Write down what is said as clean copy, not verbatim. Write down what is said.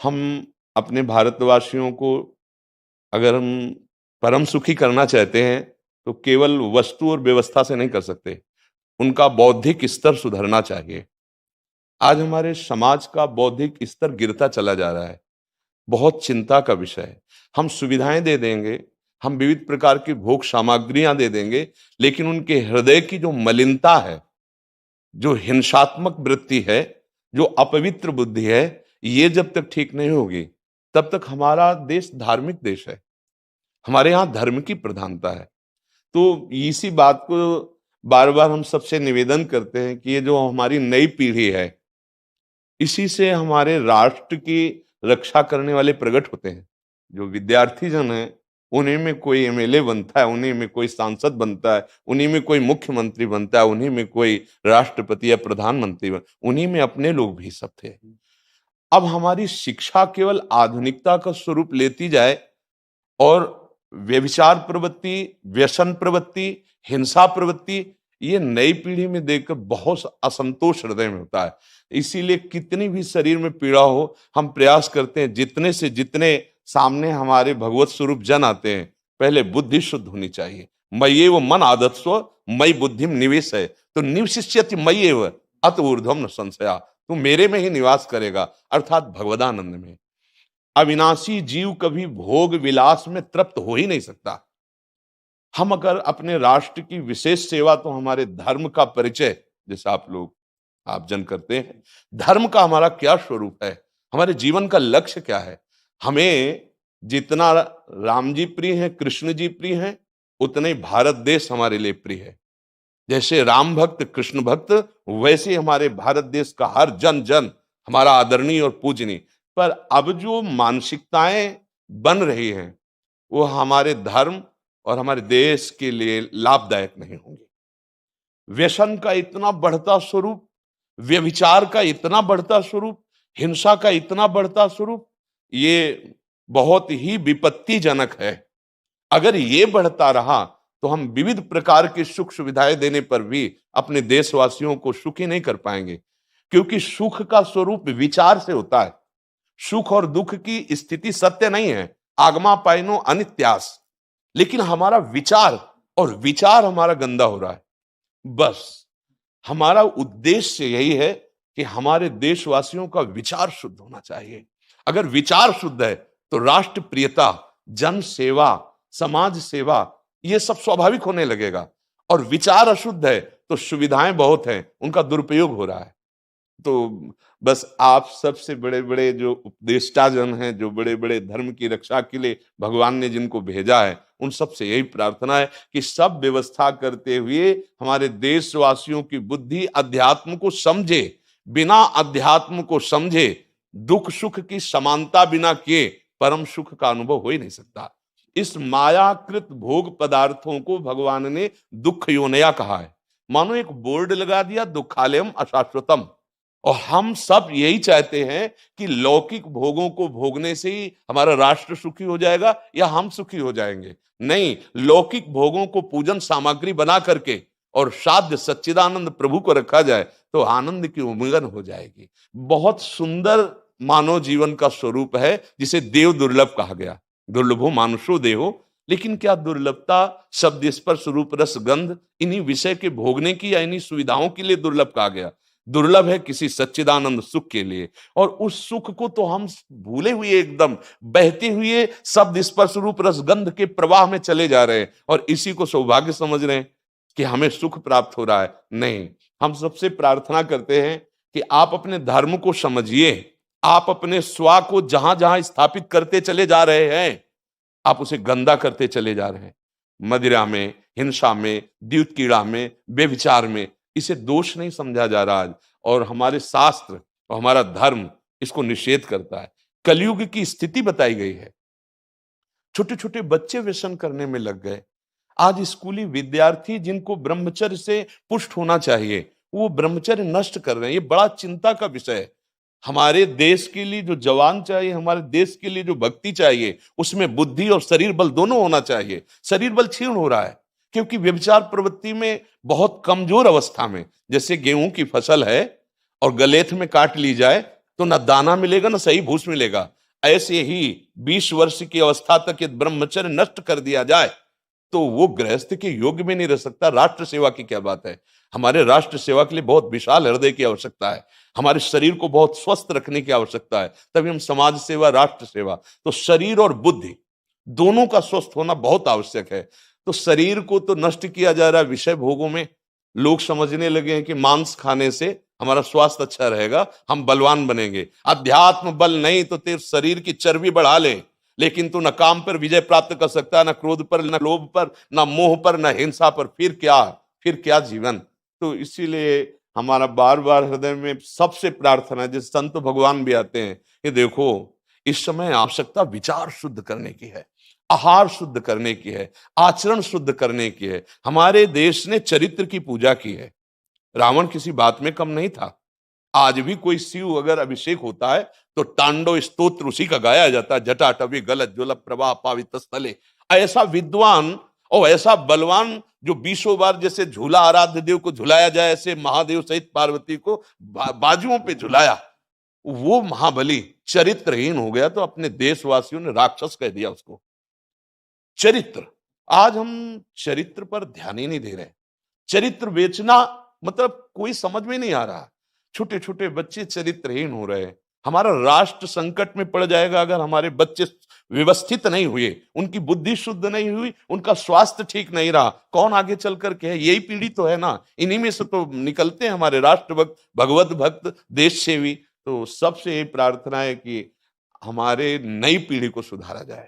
हम अपने भारतवासियों को अगर हम परम सुखी करना चाहते हैं तो केवल वस्तु और व्यवस्था से नहीं कर सकते। उनका बौद्धिक स्तर सुधरना चाहिए। आज हमारे समाज का बौद्धिक स्तर गिरता चला जा रहा है। बहुत चिंता का विषय है। हम सुविधाएं दे देंगे, हम विविध प्रकार की भोग सामग्रियां दे देंगे, लेकिन उनके हृदय की जो मलिनता है, जो हिंसात्मक वृत्ति है, जो अपवित्र बुद्धि है, ये जब तक ठीक नहीं होगी तब तक हमारा देश धार्मिक देश है। हमारे यहाँ धर्म की प्रधानता है। तो इसी बात को बार बार हम सबसे निवेदन करते हैं कि ये जो हमारी नई पीढ़ी है, इसी से हमारे राष्ट्र की रक्षा करने वाले प्रकट होते हैं। जो विद्यार्थी जन है, उन्हीं में कोई एमएलए बनता है, उन्हीं में कोई सांसद बनता है, उन्हीं में कोई मुख्यमंत्री बनता है, उन्हीं में कोई राष्ट्रपति या प्रधानमंत्री उन्हीं में अपने लोग भी सब थे। अब हमारी शिक्षा केवल आधुनिकता का स्वरूप लेती जाए और व्यभिचार प्रवृत्ति, व्यसन प्रवृत्ति, हिंसा प्रवृत्ति, ये नई पीढ़ी में देखकर बहुत असंतोष हृदय में होता है। इसीलिए कितनी भी शरीर में पीड़ा हो, हम प्रयास करते हैं जितने से जितने सामने हमारे भगवत स्वरूप जन आते हैं, पहले बुद्धि शुद्ध होनी चाहिए। मय्येव मन आदत्स्व मयि बुद्धिम निवेश है, तो निवशिष्यति मय्येव अत ऊर्ध्वम न संशया। तू मेरे में ही निवास करेगा, अर्थात भगवदानंद में। अविनाशी जीव कभी भोग विलास में तृप्त हो ही नहीं सकता। हम अगर अपने राष्ट्र की विशेष सेवा, तो हमारे धर्म का परिचय, जैसे आप जन करते हैं, धर्म का हमारा क्या स्वरूप है, हमारे जीवन का लक्ष्य क्या है। हमें जितना राम जी प्रिय हैं, कृष्ण जी प्रिय हैं, उतने ही भारत देश हमारे लिए प्रिय है। जैसे राम भक्त, कृष्ण भक्त, वैसे हमारे भारत देश का हर जन जन हमारा आदरणीय और पूजनीय। पर अब जो मानसिकताएं बन रही हैं, वो हमारे धर्म और हमारे देश के लिए लाभदायक नहीं होंगी। व्यसन का इतना बढ़ता स्वरूप, व्यभिचार का इतना बढ़ता स्वरूप, हिंसा का इतना बढ़ता स्वरूप, ये बहुत ही विपत्तिजनक है। अगर ये बढ़ता रहा तो हम विविध प्रकार की सुख सुविधाएं देने पर भी अपने देशवासियों को सुखी नहीं कर पाएंगे, क्योंकि सुख का स्वरूप विचार से होता है। सुख और दुख की स्थिति सत्य नहीं है, आगमा पाइनो अनित्यास, लेकिन हमारा विचार, और विचार हमारा गंदा हो रहा है। बस हमारा उद्देश्य यही है कि हमारे देशवासियों का विचार शुद्ध होना चाहिए। अगर विचार शुद्ध है तो राष्ट्र प्रियता, जन सेवा, समाज सेवा, ये सब स्वाभाविक होने लगेगा। और विचार अशुद्ध है तो सुविधाएं बहुत हैं, उनका दुरुपयोग हो रहा है। तो बस आप सबसे बड़े बड़े जो उपदेष्टा जन हैं, जो बड़े बड़े धर्म की रक्षा के लिए भगवान ने जिनको भेजा है, उन सबसे यही प्रार्थना है कि सब व्यवस्था करते हुए हमारे देशवासियों की बुद्धि अध्यात्म को समझे। बिना अध्यात्म को समझे दुख सुख की समानता बिना किए परम सुख का अनुभव हो ही नहीं सकता। इस मायाकृत भोग पदार्थों को भगवान ने दुख योनया कहा है। मानो एक बोर्ड लगा दिया, दुखालयम अशाश्वतम। और हम सब यही चाहते हैं कि लौकिक भोगों को भोगने से ही हमारा राष्ट्र सुखी हो जाएगा या हम सुखी हो जाएंगे। नहीं, लौकिक भोगों को पूजन सामग्री बना करके और साध्य सच्चिदानंद प्रभु को रखा जाए तो आनंद की उमंगन हो जाएगी। बहुत सुंदर मानव जीवन का स्वरूप है, जिसे देव दुर्लभ कहा गया। दुर्लभो मानुषो देहो, लेकिन क्या दुर्लभता शब्द स्पर्श रूप रस गंध इन्हीं विषय के भोगने की या इन्हीं सुविधाओं के लिए दुर्लभ कहा गया? दुर्लभ है किसी सच्चिदानंद सुख के लिए। और उस सुख को तो हम भूले हुए, एकदम बहते हुए शब्द स्पर्श रूप रस गंध के प्रवाह में चले जा रहे हैं और इसी को सौभाग्य समझ रहे हैं कि हमें सुख प्राप्त हो रहा है। नहीं, हम सबसे प्रार्थना करते हैं कि आप अपने धर्म को समझिए। आप अपने स्वा को जहां जहां स्थापित करते चले जा रहे हैं, आप उसे गंदा करते चले जा रहे हैं। मदिरा में, हिंसा में, द्यूत कीड़ा में, बेविचार में, इसे दोष नहीं समझा जा रहा आज। और हमारे शास्त्र और हमारा धर्म इसको निषेध करता है। कलयुग की स्थिति बताई गई है। छोटे छोटे बच्चे व्यसन करने में लग गए। आज स्कूली विद्यार्थी जिनको ब्रह्मचर्य से पुष्ट होना चाहिए, वो ब्रह्मचर्य नष्ट कर रहे हैं। ये बड़ा चिंता का विषय है। हमारे देश के लिए जो जवान चाहिए, हमारे देश के लिए जो भक्ति चाहिए, उसमें बुद्धि और शरीर बल दोनों होना चाहिए। शरीर बल क्षीण हो रहा है क्योंकि व्यभिचार प्रवृत्ति में बहुत कमजोर अवस्था में, जैसे गेहूं की फसल है और गलेथ में काट ली जाए तो ना दाना मिलेगा ना सही भूस मिलेगा। ऐसे ही 20 वर्ष की अवस्था तक यदि ब्रह्मचर्य नष्ट कर दिया जाए तो वो गृहस्थ के योग्य में नहीं रह सकता। राष्ट्र सेवा की क्या बात है। हमारे राष्ट्र सेवा के लिए बहुत विशाल हृदय की आवश्यकता है। हमारे शरीर को बहुत स्वस्थ रखने की आवश्यकता है, तभी हम समाज सेवा, राष्ट्र सेवा। तो शरीर और बुद्धि दोनों का स्वस्थ होना बहुत आवश्यक है। तो शरीर को तो नष्ट किया जा रहा है विषय भोगों में। लोग समझने लगे हैं कि मांस खाने से हमारा स्वास्थ्य अच्छा रहेगा, हम बलवान बनेंगे। अध्यात्म बल नहीं तो तेरे शरीर की चर्बी बढ़ा ले, लेकिन तू न काम पर विजय प्राप्त कर सकता, न क्रोध पर, न लोभ पर, न मोह पर, न हिंसा पर। फिर क्या जीवन। तो इसीलिए हमारा बार बार हृदय में सबसे प्रार्थना है, जिस संत भगवान भी आते हैं कि देखो इस समय आवश्यकता विचार शुद्ध करने की है, आहार शुद्ध करने की है, आचरण शुद्ध करने की है। हमारे देश ने चरित्र की पूजा की है। रावण किसी बात में कम नहीं था। आज भी कोई शिव अगर अभिषेक होता है तो तांडव स्तोत्र उसी का गाया जाता है। जटाटवी गलत ज्वल प्रभा पावित स्थले। ऐसा विद्वान और ऐसा बलवान जो 20 बार जैसे झूला आराध्य देव को झुलाया जाए, ऐसे महादेव सहित पार्वती को बाजुओं पे झुलाया, वो महाबली चरित्रहीन हो गया तो अपने देशवासियों ने राक्षस कह दिया उसको। चरित्र, आज हम चरित्र पर ध्यान ही नहीं दे रहे। चरित्र बेचना मतलब कोई समझ में नहीं आ रहा। छोटे छोटे बच्चे चरित्रहीन हो रहे हैं। हमारा राष्ट्र संकट में पड़ जाएगा अगर हमारे बच्चे व्यवस्थित नहीं हुए, उनकी बुद्धि शुद्ध नहीं हुई, उनका स्वास्थ्य ठीक नहीं रहा। कौन आगे चल कर के है? यही पीढ़ी तो है ना। इन्हीं में से तो निकलते हैं हमारे राष्ट्र भक्त, भगवत भक्त, देश सेवी। तो सबसे यही प्रार्थना है कि हमारे नई पीढ़ी को सुधारा जाए।